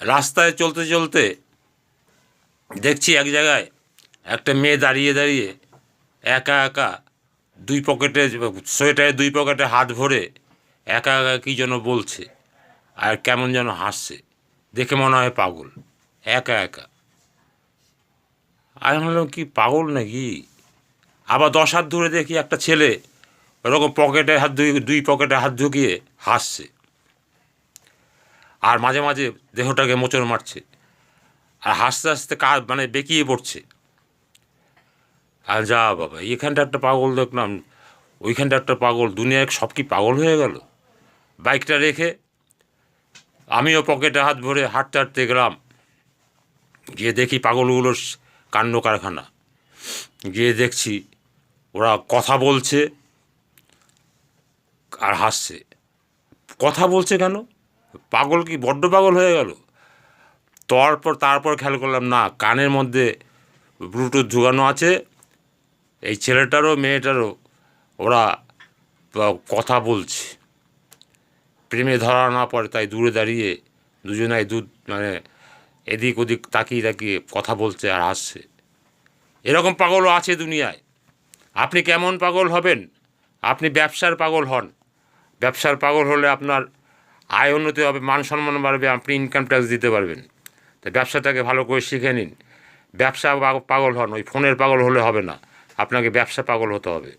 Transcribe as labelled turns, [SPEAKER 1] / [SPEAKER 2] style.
[SPEAKER 1] রাস্তায় চলতে চলতে দেখছি এক জায়গায় একটা মেয়ে দাঁড়িয়ে দাঁড়িয়ে একা একা দুই পকেটে সোয়েটারের দুই পকেটে হাত ভরে একা একা কী যেন বলছে আর কেমন যেন হাসছে, দেখে মনে হয় পাগল, একা একা। আমি ভাবলাম কি পাগল নাকি। আবার 10 হাত ধরে দেখি একটা ছেলে ওরকম পকেটে হাত দুই পকেটে হাত ঢুকিয়ে হাসছে, আর মাঝে মাঝে দেহটাকে মোচড় মারছে, আর হাসতে হাসতে মানে বেঁকিয়ে পড়ছে। আর যা বাবা, এখানটা একটা পাগল দেখলাম, ওইখানটা একটা পাগল, দুনিয়ায় সব কি পাগল হয়ে গেল। বাইকটা রেখে আমিও পকেটে হাত ভরে হাঁটতে হাঁটতে গেলাম, গিয়ে দেখি পাগলগুলোর কাণ্ড কারখানা। গিয়ে দেখছি ওরা কথা বলছে আর হাসছে। কথা বলছে কেন? পাগল কি বড্ড পাগল হয়ে গেল? তারপর খেয়াল করলাম না, কানের মধ্যে ব্লুটুথ ঝুলানো আছে। এই ছেলেটারও মেয়েটারও ওরা কথা বলছে। প্রেমে ধরা না পড়ে তাই দূরে দাঁড়িয়ে দুজনাই মানে এদিক ওদিক তাকিয়ে তাকিয়ে কথা বলছে আর হাসছে। এরকম পাগলও আছে দুনিয়ায়। আপনি কেমন পাগল হবেন? আপনি ব্যবসার পাগল হন। ব্যবসার পাগল হলে আপনার আয় উন্নতি হবে, মান সম্মান বাড়বে, আপনি ইনকাম ট্যাক্স দিতে পারবেন। তো ব্যবসাটাকে ভালো করে শিখে নিন। ব্যবসা পাগল হন, ওই ফোনের পাগল হলে হবে না, আপনাকে ব্যবসা পাগল হতে হবে।